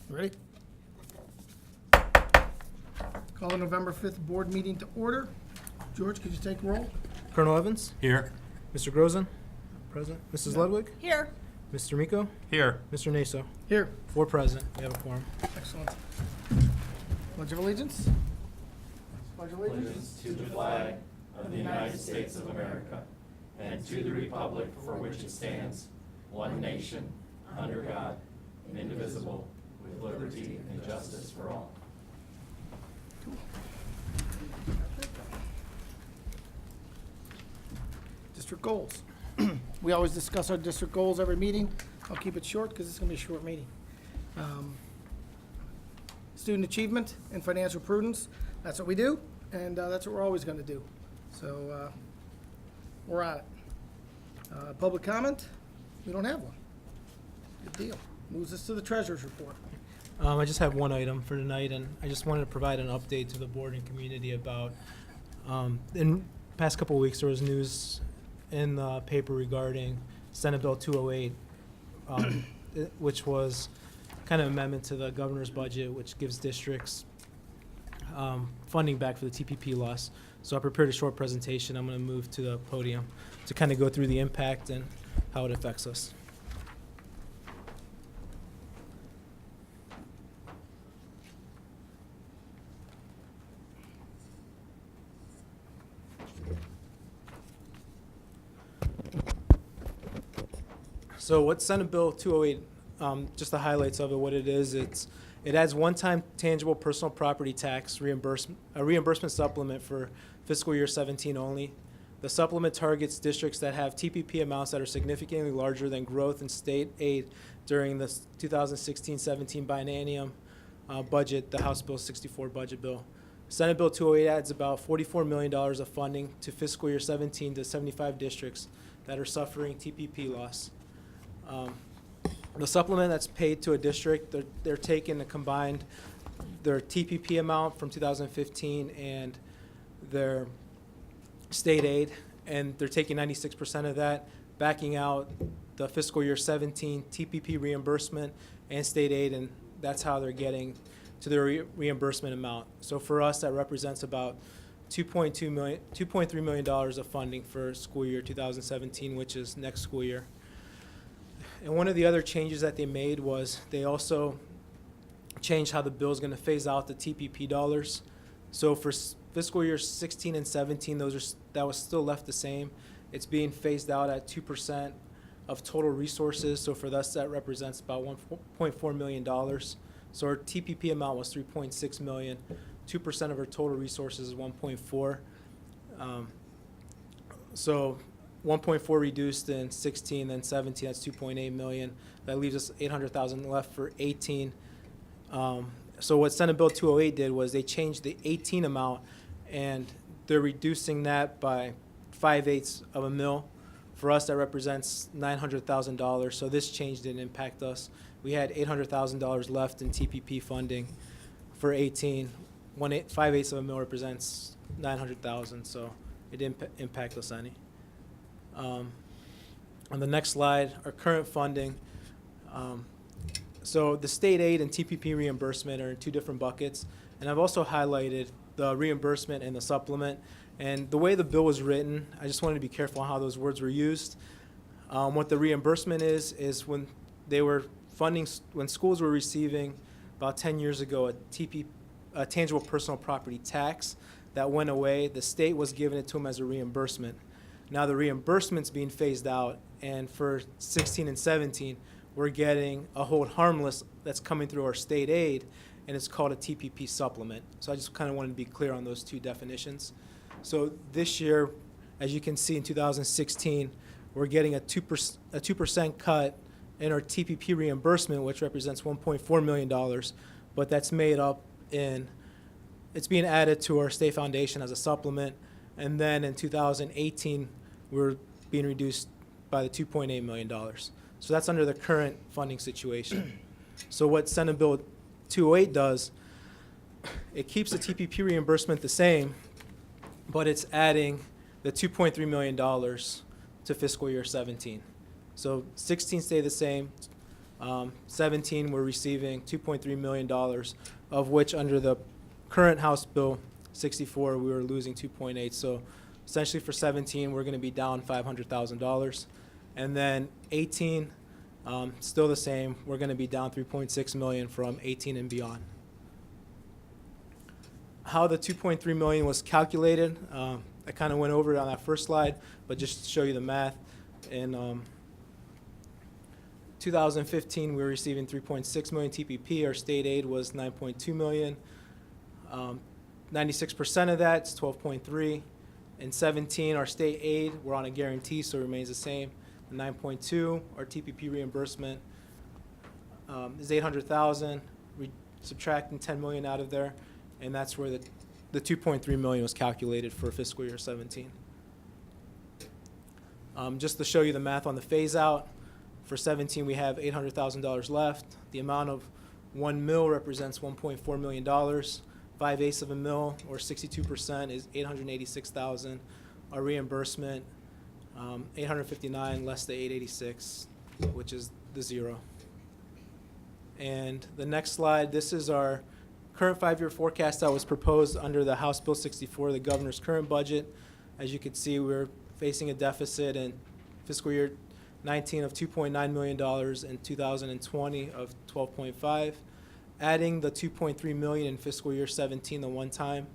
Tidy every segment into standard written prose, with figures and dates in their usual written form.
Ready? Call the November 5th board meeting to order. George, could you take roll? Colonel Evans? Here. Mr. Grozen? Present. Mrs. Ludwig? Here. Mr. Miko? Here. Mr. Naso? Here. 4 present. We have a quorum. Excellent. Pledge of allegiance. Pledge of allegiance. Allegiance to the flag of the United States of America and to the republic for which it stands, one nation, under God, indivisible, with liberty and justice for all. District goals. We always discuss our district goals every meeting. I'll keep it short because it's going to be a short meeting. Student achievement and financial prudence, that's what we do, and that's what we're always going to do. So we're on it. Public comment? We don't have one. Good deal. Moves us to the treasurer's report. I just have one item for tonight, and I just wanted to provide an update to the board and community about, in the past couple of weeks, there was news in the paper regarding Senate Bill 208, which was kind of an amendment to the governor's budget, which gives districts funding back for the TPP loss. So I prepared a short presentation. I'm going to move to the podium to kind of go through the impact and how it affects us. So what's Senate Bill 208, just the highlights of it, what it is, it adds one-time tangible personal property tax reimbursement supplement for fiscal year 17 only. The supplement targets districts that have TPP amounts that are significantly larger than growth in state aid during the 2016-17 biennium budget, the House Bill 64 budget bill. Senate Bill 208 adds about $44 million of funding to fiscal year 17 to 75 districts that are suffering TPP loss. The supplement that's paid to a district, they're taking the combined their TPP amount from 2015 and their state aid, and they're taking 96% of that, backing out the fiscal year 17 TPP reimbursement and state aid, and that's how they're getting to their reimbursement amount. So for us, that represents about $2.3 million of funding for school year 2017, which is next school year. And one of the other changes that they made was they also changed how the bill is going to phase out the TPP dollars. So for fiscal year 16 and 17, that was still left the same. It's being phased out at 2% of total resources. So for us, that represents about $1.4 million. So our TPP amount was $3.6 million. 2% of our total resources is 1.4. So 1.4 reduced in 16, then 17, that's 2.8 million. That leaves us 800,000 left for 18. So what Senate Bill 208 did was they changed the 18 amount, and they're reducing that by 5/8 of a mil. For us, that represents $900,000. So this change didn't impact us. We had $800,000 left in TPP funding for 18. 5/8 of a mil represents 900,000. So it didn't impact us any. On the next slide, our current funding. So the state aid and TPP reimbursement are in two different buckets, and I've also highlighted the reimbursement and the supplement. And the way the bill was written, I just wanted to be careful on how those words were used. What the reimbursement is when they were funding, when schools were receiving about 10 years ago a tangible personal property tax that went away, the state was giving it to them as a reimbursement. Now the reimbursement's being phased out, and for 16 and 17, we're getting a hold harmless that's coming through our state aid, and it's called a TPP supplement. So I just kind of wanted to be clear on those two definitions. So this year, as you can see in 2016, we're getting a 2% cut in our TPP reimbursement, which represents $1.4 million, but that's made up it's being added to our state foundation as a supplement. And then in 2018, we're being reduced by the $2.8 million. So that's under the current funding situation. So what Senate Bill 208 does, it keeps the TPP reimbursement the same, but it's adding the $2.3 million to fiscal year 17. So 16 stay the same, 17, we're receiving $2.3 million, of which under the current House Bill 64, we were losing 2.8. So essentially for 17, we're going to be down $500,000. And then 18, still the same. We're going to be down $3.6 million from 18 and beyond. How the $2.3 million was calculated, I kind of went over it on that first slide, but just to show you the math. In 2015, we were receiving 3.6 million TPP. Our state aid was 9.2 million. 96% of that is 12.3. In 17, our state aid, we're on a guarantee, so it remains the same. 9.2. Our TPP reimbursement is 800,000. Subtracting 10 million out of there, and that's where the 2.3 million was calculated for fiscal year 17. Just to show you the math on the phase out, for 17 we have $800,000 left. The amount of 1 mil represents $1.4 million. 5/8 of a mil, or 62%, is 886,000. Our reimbursement, 859 less the 886, which is the zero. And the next slide, this is our current 5-year forecast that was proposed under the House Bill 64, the governor's current budget. As you can see, we're facing a deficit in fiscal year 19 of $2.9 million and 2020 of 12.5. Adding the 2.3 million in fiscal year 17, the one time,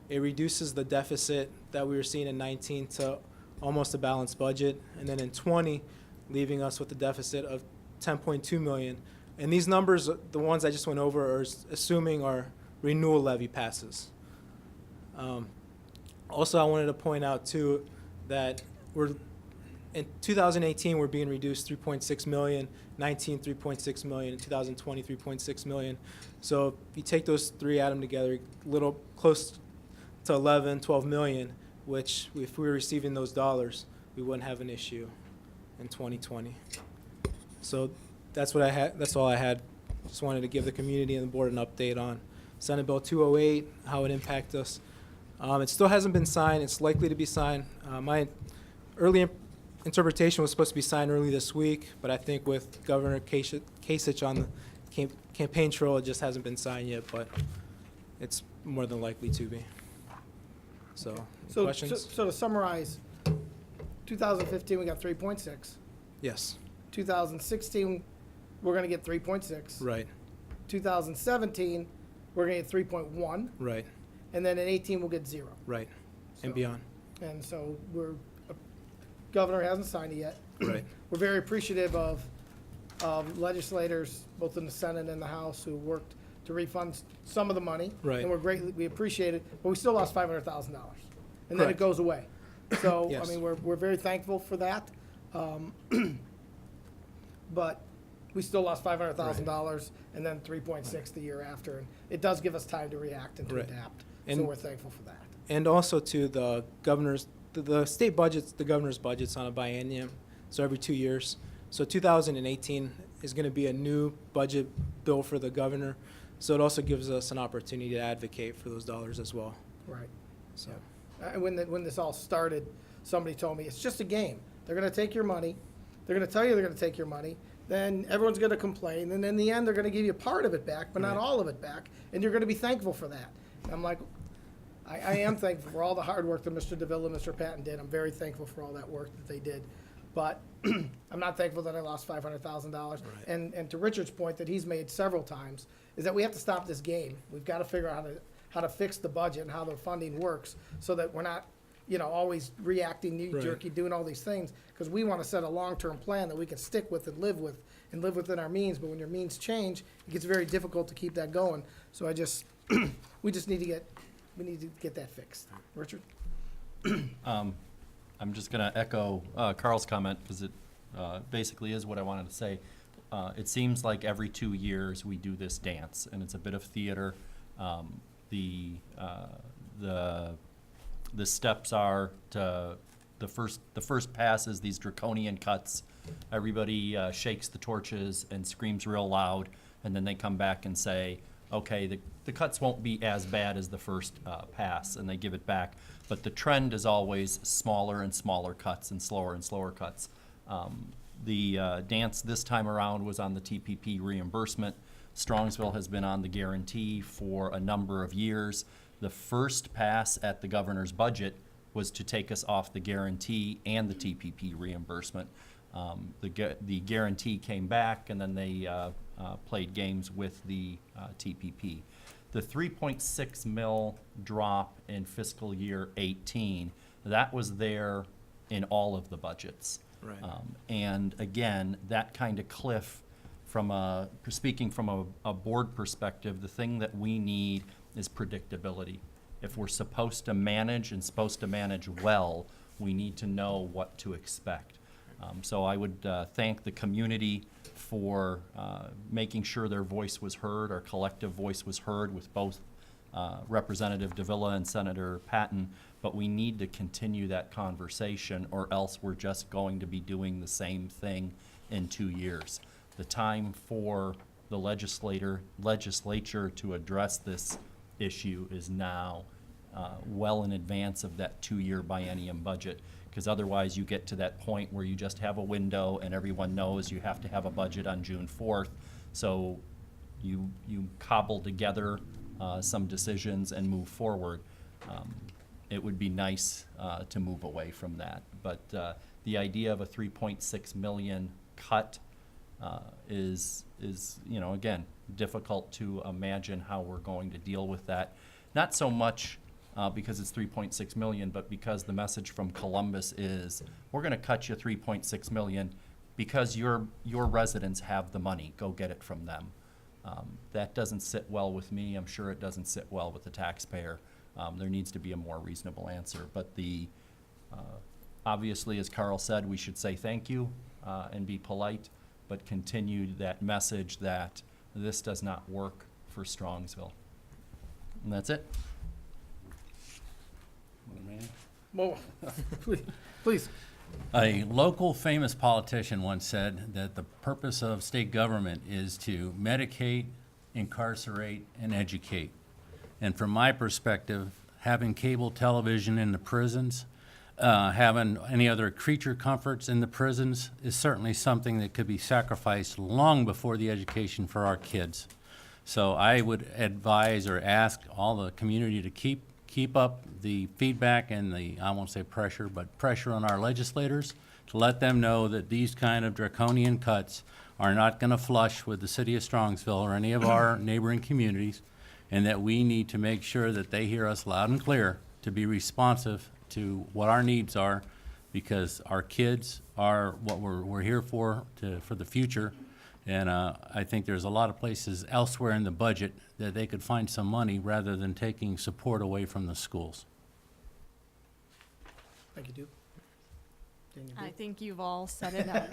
it reduces the deficit that we were seeing in 19 to almost a balanced budget. And then in 20, leaving us with a deficit of 10.2 million. And these numbers, the ones I just went over, are assuming our renewal levy passes. Also, I wanted to point out too that in 2018 we're being reduced 3.6 million, 19 3.6 million, in 2020 3.6 million. So if you take those three, add them together, a little close to 11, 12 million, which if we were receiving those dollars, we wouldn't have an issue in 2020. So that's what I had. That's all I had. Just wanted to give the community and the board an update on Senate Bill 208, how it impacts us. It still hasn't been signed. It's likely to be signed. My early interpretation was supposed to be signed early this week, but I think with Governor Kasich on the campaign trail, it just hasn't been signed yet, but it's more than likely to be. So, questions? So to summarize, 2015 we got 3.6. Yes. 2016 we're going to get 3.6. Right. 2017 we're going to get 3.1. Right. And then in 18 we'll get 0. Right. And So- beyond. And so governor hasn't signed it yet. Right. We're very appreciative of legislators, both in the Senate and the House, who worked to refund some of the money. Right. And we appreciate it, but we still lost $500,000. And then it Correct. goes away. So, Yes. I mean, we're very thankful for that. But we still lost $500,000 and then 3.6 the year after. And it does give us time to react and to Right. adapt. So And- we're thankful for that. And also to the governor's, the state budgets, the governor's budget's on a biennium, so every 2 years. So 2018 is going to be a new budget bill for the governor. So it also gives us an opportunity to advocate for those dollars as well. Right. So, When this all started, somebody told me, it's just a game. They're going to take your money. They're going to tell you they're going to take your money. Then everyone's going to complain. And in the end, they're going to give you part of it back, but not Right. all of it back. And you're going to be thankful for that. And I'm like, I am thankful for all the hard work that Mr. DeVille and Mr. Patton did. I'm very thankful for all that work that they did. But I'm not thankful that I lost $500,000. Right. And to Richard's point that he's made several times, is that we have to stop this game. We've got to figure out how to fix the budget and how the funding works so that we're not, always reacting knee-jerky, doing all these things, because we want to set a long-term plan that we can stick with and live within our means. But when your means change, it gets very difficult to keep that going. So we just need to get that fixed. Richard? I'm just going to echo Carl's comment because it basically is what I wanted to say. It seems like every 2 years we do this dance, and it's a bit of theater. The steps are to the first pass is these draconian cuts. Everybody shakes the torches and screams real loud, and then they come back and say, okay, the cuts won't be as bad as the first pass, and they give it back. But the trend is always smaller and smaller cuts and slower cuts. The dance this time around was on the TPP reimbursement. Strongsville has been on the guarantee for a number of years. The first pass at the governor's budget was to take us off the guarantee and the TPP reimbursement. The guarantee came back, and then they played games with the TPP. The 3.6 mil drop in fiscal year 18, that was there in all of the budgets. Right. And again, that kind of cliff, speaking from a board perspective, the thing that we need is predictability. If we're supposed to manage and supposed to manage well, we need to know what to expect. So I would thank the community for making sure their voice was heard, our collective voice was heard with both Representative Davila and Senator Patton, but we need to continue that conversation, or else we're just going to be doing the same thing in 2 years. The time for the legislature to address this issue is now, well in advance of that 2-year biennium budget, because otherwise you get to that point where you just have a window and everyone knows you have to have a budget on June 4th. So you cobble together some decisions and move forward. It would be nice to move away from that. But the idea of a 3.6 million cut is, you know, again, difficult to imagine how we're going to deal with that. Not so much because it's 3.6 million, but because the message from Columbus is, we're going to cut you 3.6 million because your residents have the money. Go get it from them. That doesn't sit well with me. I'm sure it doesn't sit well with the taxpayer. There needs to be a more reasonable answer. But obviously, as Carl said, we should say thank you and be polite, but continue that message that this does not work for Strongsville. And that's it. Well, please. A local famous politician once said that the purpose of state government is to medicate, incarcerate, and educate. And from my perspective, having cable television in the prisons, having any other creature comforts in the prisons is certainly something that could be sacrificed long before the education for our kids. So I would advise or ask all the community to keep up the feedback and the, I won't say pressure, but pressure on our legislators to let them know that these kind of draconian cuts are not going to flush with the city of Strongsville or any of our neighboring communities, and that we need to make sure that they hear us loud and clear to be responsive to what our needs are, because our kids are what we're here for the future. And I think there's a lot of places elsewhere in the budget that they could find some money rather than taking support away from the schools. Thank you, Duke. Daniel, I Duke? think you've all set it up.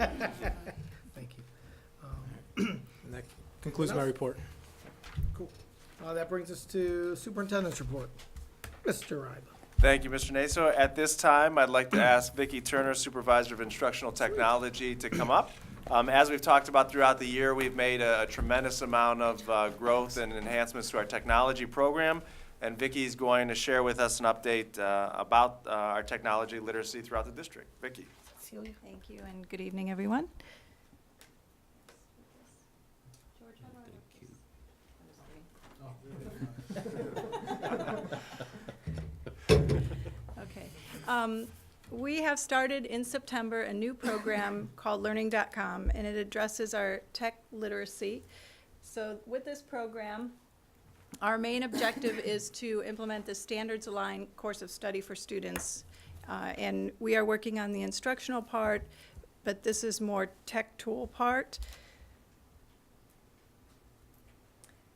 Thank you. And that concludes my report. Cool. That brings us to Superintendent's report. Mr. Ryba. Thank you, Mr. Naso. At this time, I'd like to ask Vicki Turner, Supervisor of Instructional Technology, to come up. As we've talked about throughout the year, we've made a tremendous amount of growth and enhancements to our technology program, and Vicki's going to share with us an update about our technology literacy throughout the district. Vicki. Thank you, and good evening, everyone. Okay. We have started in September a new program called Learningcom, and it addresses our tech literacy. So with this program, our main objective is to implement the standards-aligned course of study for students. And we are working on the instructional part, but this is more tech tool part.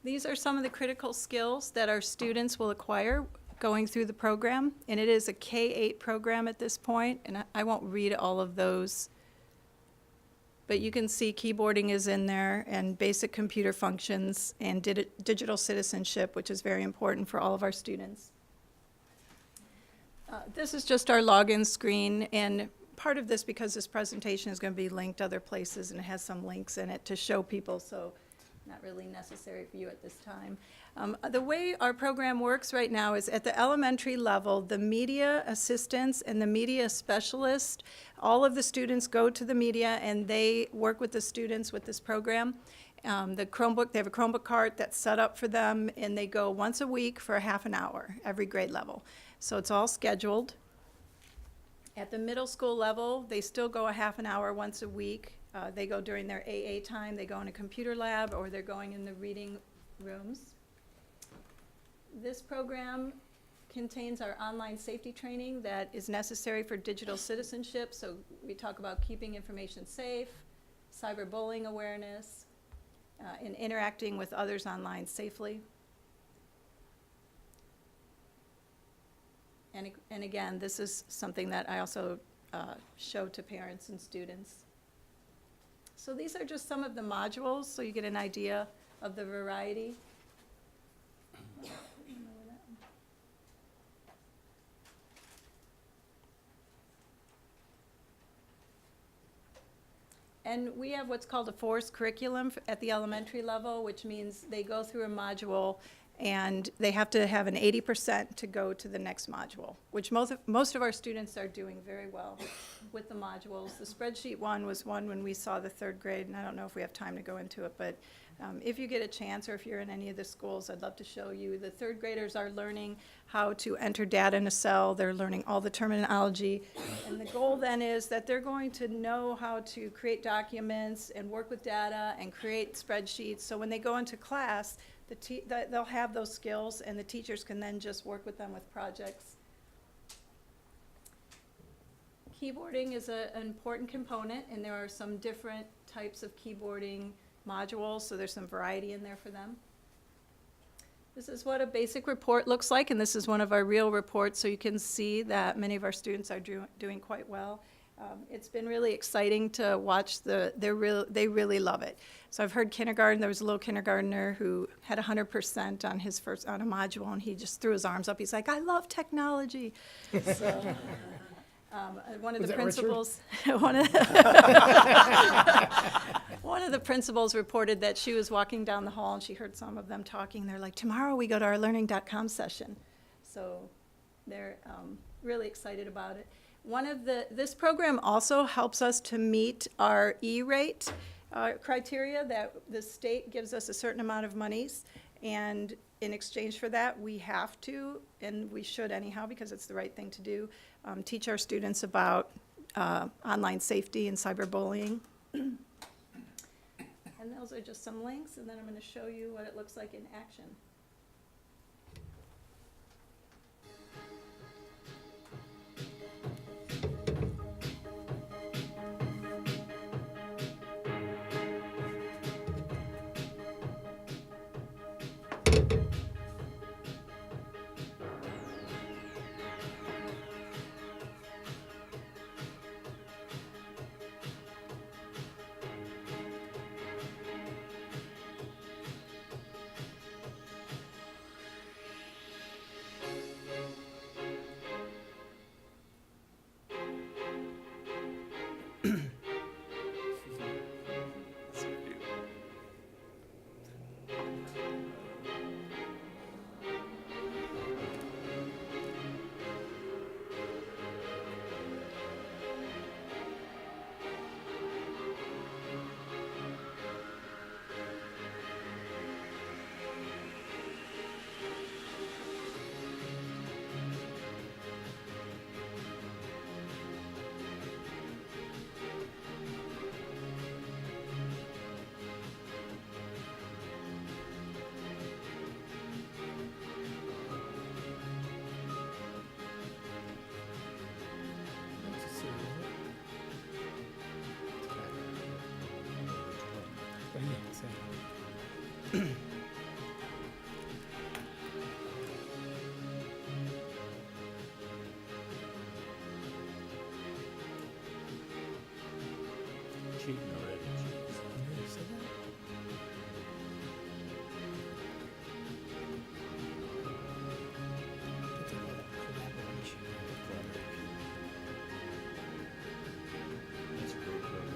These are some of the critical skills that our students will acquire going through the program, and it is a K-8 program at this point, and I won't read all of those, but you can see keyboarding is in there, and basic computer functions, and digital citizenship, which is very important for all of our students. This is just our login screen, and part of this, because this presentation is going to be linked other places, and it has some links in it to show people, so not really necessary for you at this time. The way our program works right now is at the elementary level, the media assistants and the media specialist, all of the students go to the media and they work with the students with this program. The Chromebook, they have a Chromebook cart that's set up for them, and they go once a week for a half an hour, every grade level. So it's all scheduled. At the middle school level, they still go a half an hour once a week. They go during their AA time, they go in a computer lab, or they're going in the reading rooms. This program contains our online safety training that is necessary for digital citizenship. So we talk about keeping information safe, cyberbullying awareness, and interacting with others online safely. And again, this is something that I also show to parents and students. So these are just some of the modules, so you get an idea of the variety. And we have what's called a forced curriculum at the elementary level, which means they go through a module and they have to have an 80% to go to the next module, which most of our students are doing very well with the modules. The spreadsheet one was one when we saw the third grade, and I don't know if we have time to go into it, but if you get a chance, or if you're in any of the schools, I'd love to show you. The third graders are learning how to enter data in a cell. They're learning all the terminology. And the goal then is that they're going to know how to create documents and work with data and create spreadsheets. So when they go into class, they'll have those skills, and the teachers can then just work with them with projects. Keyboarding is an important component, and there are some different types of keyboarding modules, so there's some variety in there for them. This is what a basic report looks like, and this is one of our real reports, so you can see that many of our students are doing quite well. It's been really exciting to watch they really love it. So I've heard kindergarten, there was a little kindergartner who had 100% on his on a module, and he just threw his arms up. He's like, I love technology. So, one of Was the that Richard? principals, one of the principals reported that she was walking down the hall and she heard some of them talking. They're like, tomorrow we go to our Learning.com session. So they're really excited about it. This program also helps us to meet our E-rate criteria, that the state gives us a certain amount of monies, and in exchange for that, we have to, and we should anyhow because it's the right thing to do, teach our students about online safety and cyberbullying. And those are just some links, and then I'm going to show you what it looks like in action. Cheating already. That's a great program.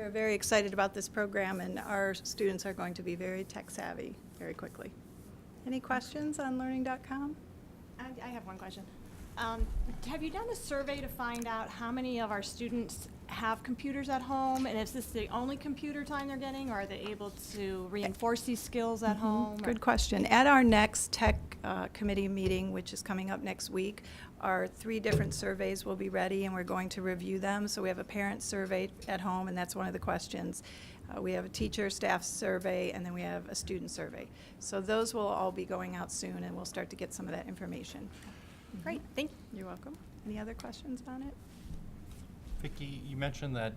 We're very excited about this program, and our students are going to be very tech savvy very quickly. Any questions on learning.com? I have one question. Have you done a survey to find out how many of our students have computers at home? And is this the only computer time they're getting, or are they able to reinforce these skills at home? Good question. At our next tech committee meeting, which is coming up next week, our 3 different surveys will be ready, and we're going to review them. So we have a parent survey at home, and that's one of the questions. We have a teacher staff survey, and then we have a student survey. So those will all be going out soon, and we'll start to get some of that information. Great, thank you. You're welcome. Any other questions on it? Vicki, you mentioned that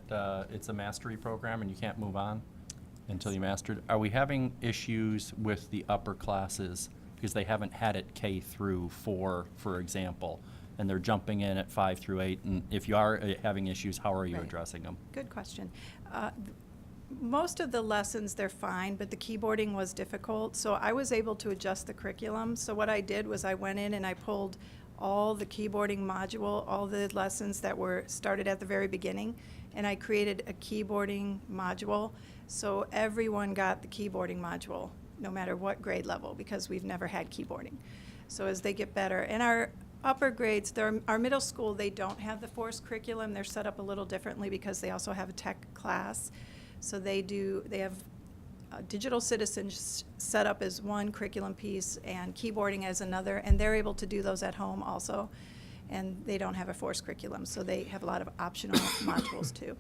it's a mastery program and you can't move on until you mastered. Are we having issues with the upper classes because they haven't had it K through 4, for example, and they're jumping in at 5 through 8? And if you are having issues, how are you Right. addressing them? Good question. Most of the lessons, they're fine, but the keyboarding was difficult, so I was able to adjust the curriculum. So what I did was I went in and I pulled all the keyboarding module, all the lessons that were started at the very beginning, and I created a keyboarding module. So everyone got the keyboarding module, no matter what grade level, because we've never had keyboarding. So as they get better, and our upper grades, our middle school, they don't have the forced curriculum. They're set up a little differently because they also have a tech class. So they have digital citizens set up as one curriculum piece and keyboarding as another, and they're able to do those at home also. And they don't have a forced curriculum, so they have a lot of optional modules too.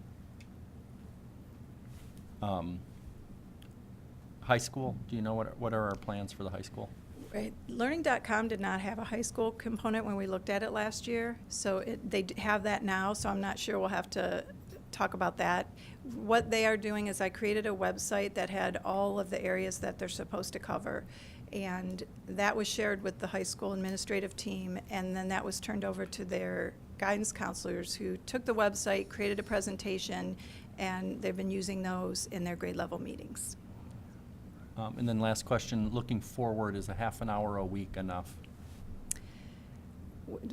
High school, do you know what are our plans for the high school? Right. Learning.com did not have a high school component when we looked at it last year, so they have that now, so I'm not sure we'll have to talk about that. What they are doing is I created a website that had all of the areas that they're supposed to cover, and that was shared with the high school administrative team, and then that was turned over to their guidance counselors who took the website, created a presentation, and they've been using those in their grade level meetings. And then last question, looking forward, is a half an hour a week enough?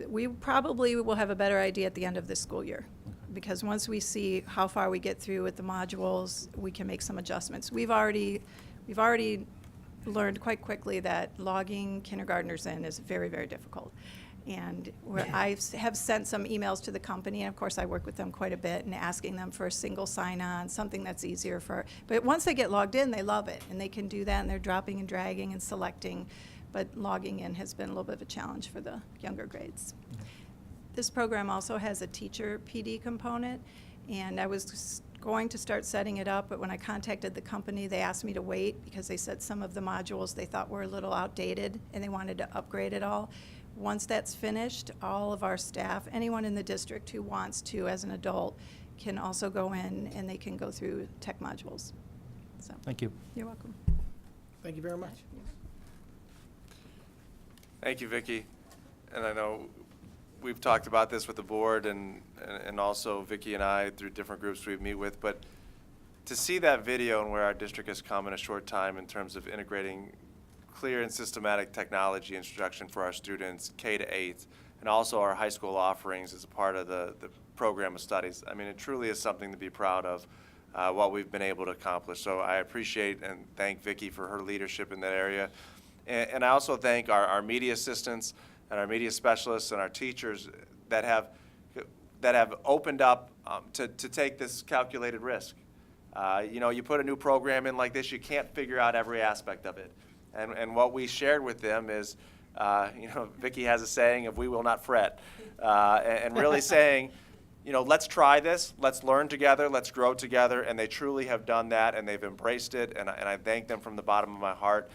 We probably will have a better idea at the end of this school year, because once we see how far we get through with the modules, we can make some adjustments. We've already learned quite quickly that logging kindergartners in is very, very difficult. And I have sent some emails to the company, and of course I work with them quite a bit, and asking them for a single sign-on, something that's easier but once they get logged in, they love it, and they can do that, and they're dropping and dragging and selecting, but logging in has been a little bit of a challenge for the younger grades. This program also has a teacher PD component, and I was going to start setting it up, but when I contacted the company, they asked me to wait because they said some of the modules they thought were a little outdated, and they wanted to upgrade it all. Once that's finished, all of our staff, anyone in the district who wants to as an adult, can also go in and they can go through tech modules. So, Thank you. you're welcome. Thank you very much. Thank you, Vicki. And I know we've talked about this with the board and also Vicki and I through different groups we meet with, but to see that video and where our district has come in a short time in terms of integrating clear and systematic technology instruction for our students, K to 8, and also our high school offerings as a part of the program of studies. I mean, it truly is something to be proud of, what we've been able to accomplish. So I appreciate and thank Vicki for her leadership in that area. And I also thank our media assistants and our media specialists and our teachers that have opened up to take this calculated risk. You know, you put a new program in like this, you can't figure out every aspect of it. And what we shared with them is, you know, Vicki has a saying of "we will not fret," and really saying, you know, let's try this, let's learn together, let's grow together, and they truly have done that, and they've embraced it, and I thank them from the bottom of my heart,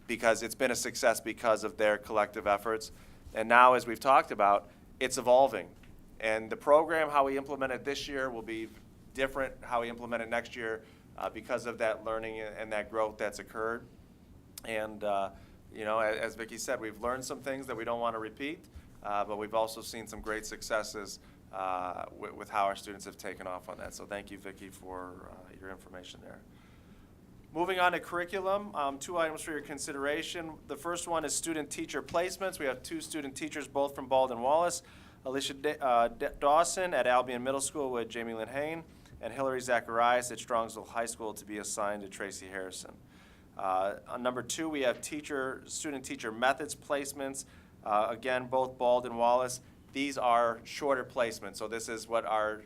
because it's been a success because of their collective efforts. And now, as we've talked about, it's evolving, and the program, how we implement it this year, will be different how we implement it next year, because of that learning and that growth that's occurred. And, you know, as Vicki said, we've learned some things that we don't want to repeat, but we've also seen some great successes with how our students have taken off on that. So thank you, Vicki, for your information there. Moving on to curriculum, 2 items for your consideration. The first one is student-teacher placements. We have 2 student teachers, both from Baldwin Wallace. Alicia Dawson at Albion Middle School with Jamie Lynn Hain, and Hillary Zacharias at Strongsville High School to be assigned to Tracy Harrison. On number 2, we have student-teacher methods placements. Again, both Bald and Wallace. These are shorter placements, so this is what our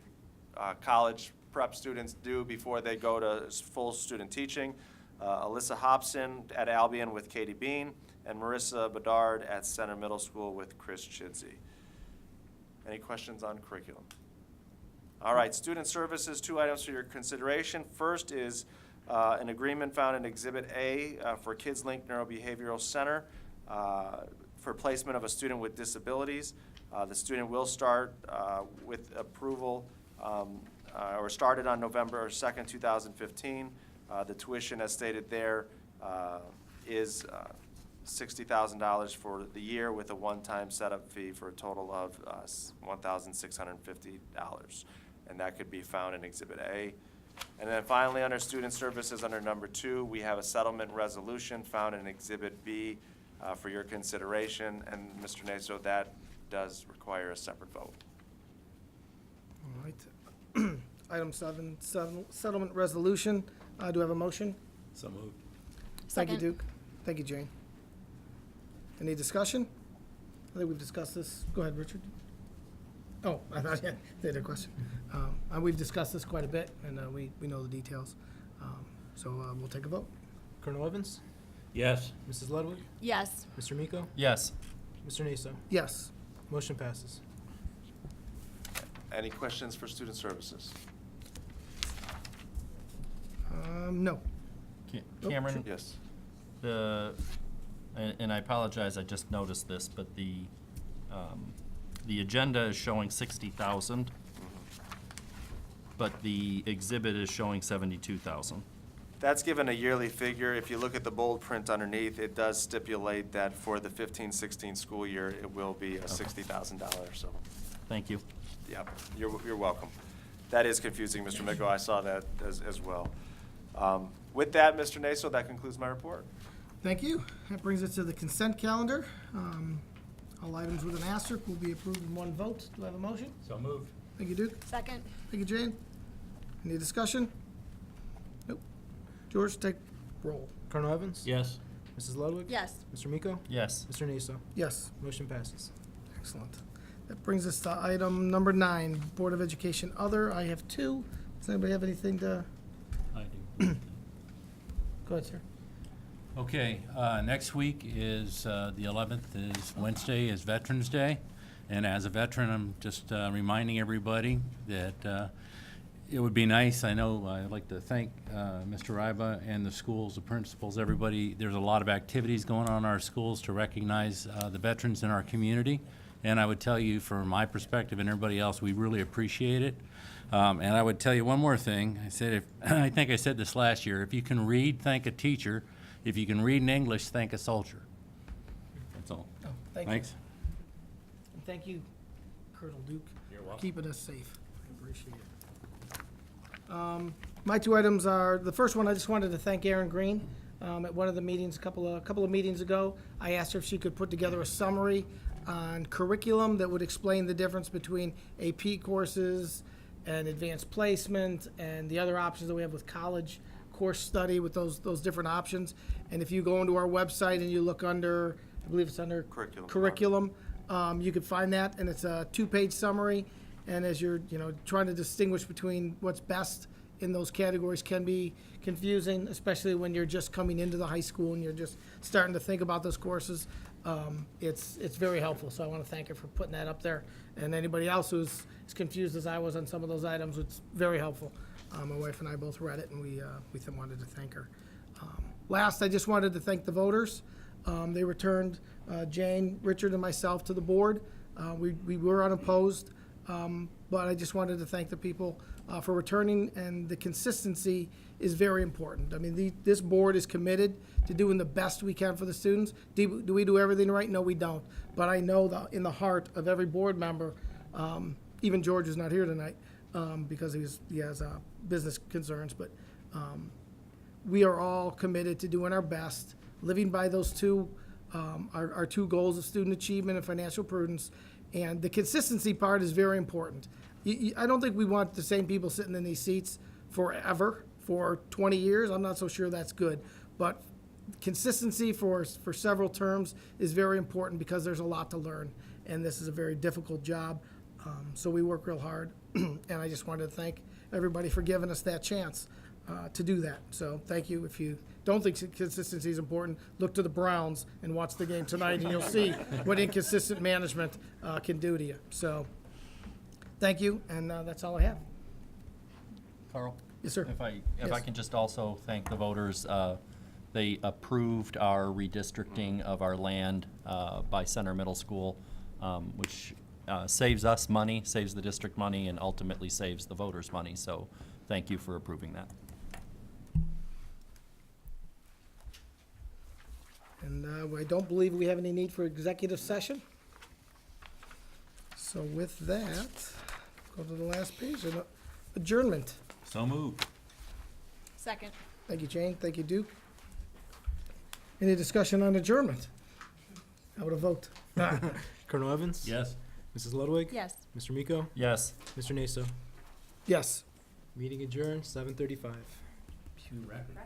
college prep students do before they go to full student teaching. Alyssa Hobson at Albion with Katie Bean, and Marissa Bedard at Center Middle School with Chris Chidsey. Any questions on curriculum? All right, student services, 2 items for your consideration. First is an agreement found in Exhibit A for Kids Link Neurobehavioral Center for placement of a student with disabilities. The student will start with approval or started on November 2nd, 2015. The tuition, as stated there, is $60,000 for the year with a one-time setup fee for a total of $1,650. And that could be found in Exhibit A. And then finally, under student services, under number 2, we have a settlement resolution found in Exhibit B for your consideration. And Mr. Naso, that does require a separate vote. All right. Item 7, settlement resolution. Do I have a motion? So moved. Thank you, Second. Duke. Thank you, Jane. Any discussion? I think we've discussed this. Go ahead, Richard. Oh, I thought you had a question. We've discussed this quite a bit, and we know the details. So we'll take a vote. Colonel Evans? Yes. Mrs. Ludwig? Yes. Mr. Miko? Yes. Mr. Naso? Yes. Motion passes. Any questions for student services? No. Oh, Cameron, Yes. and I apologize, I just noticed this, but the agenda is showing 60,000, but the exhibit is showing 72,000. That's given a yearly figure. If you look at the bold print underneath, it does stipulate that for the 15-16 school year, it will be a $60,000, so, Thank you. yeah, you're welcome. That is confusing, Mr. Miko, I saw that as well. With that, Mr. Naso, that concludes my report. Thank you. That brings us to the consent calendar. All items with an asterisk will be approved in one vote. Do I have a motion? So moved. Thank you, Duke. Second. Thank you, Jane. Any discussion? Nope. George, take roll. Colonel Evans? Yes. Mrs. Ludwig? Yes. Mr. Miko? Yes. Mr. Naso? Yes. Motion passes. Excellent. That brings us to item number 9, Board of Education Other. I have 2. Does anybody have anything to? I do. Go ahead, sir. Okay, next week is, the 11th is Wednesday, is Veterans Day. And as a veteran, I'm just reminding everybody that it would be nice, I know, I'd like to thank Mr. Ryba and the schools, the principals, everybody. There's a lot of activities going on in our schools to recognize the veterans in our community. And I would tell you, from my perspective and everybody else, we really appreciate it. And I would tell you one more thing. I said, I think I said this last year, if you can read, thank a teacher. If you can read in English, thank a soldier. That's all. Oh, thank you. Thanks. And thank you, Colonel Duke, You're for welcome. keeping us safe. I appreciate it. My 2 items are, the first one, I just wanted to thank Erin Green. At one of the meetings, a couple of meetings ago, I asked her if she could put together a summary on curriculum that would explain the difference between AP courses and advanced placement and the other options that we have with college course study with those different options. And if you go into our website and you look under, I believe it's under curriculum, you can find that, and it's a 2-page summary. And as you're, trying to distinguish between what's best in those categories can be confusing, especially when you're just coming into the high school and you're just starting to think about those courses. It's very helpful, so I want to thank her for putting that up there. And anybody else who's as confused as I was on some of those items, it's very helpful. My wife and I both read it, and we wanted to thank her. Last, I just wanted to thank the voters. They returned Jane, Richard, and myself to the board. We were unopposed, but I just wanted to thank the people for returning, and the consistency is very important. I mean, this board is committed to doing the best we can for the students. Do we do everything right? No, we don't. But I know that in the heart of every board member, even George is not here tonight because he has business concerns, but we are all committed to doing our best, living by those our 2 goals of student achievement and financial prudence. And the consistency part is very important. I don't think we want the same people sitting in these seats forever, for 20 years. I'm not so sure that's good. But consistency for several terms is very important because there's a lot to learn, and this is a very difficult job. So we work real hard, and I just wanted to thank everybody for giving us that chance to do that. So thank you. If you don't think consistency is important, look to the Browns and watch the game tonight, and you'll see what inconsistent management can do to you. So thank you, and that's all I have. Carl? Yes, sir. If I Yes. can just also thank the voters, they approved our redistricting of our land by Center Middle School, which saves us money, saves the district money, and ultimately saves the voters money. So thank you for approving that. And I don't believe we have any need for executive session. So with that, go to the last page, adjournment. So moved. Second. Thank you, Jane. Thank you, Duke. Any discussion on adjournment? How would a vote? Colonel Evans? Yes. Mrs. Ludwig? Yes. Mr. Miko? Yes. Mr. Naso? Yes. Meeting adjourned, 7:35. Pew record.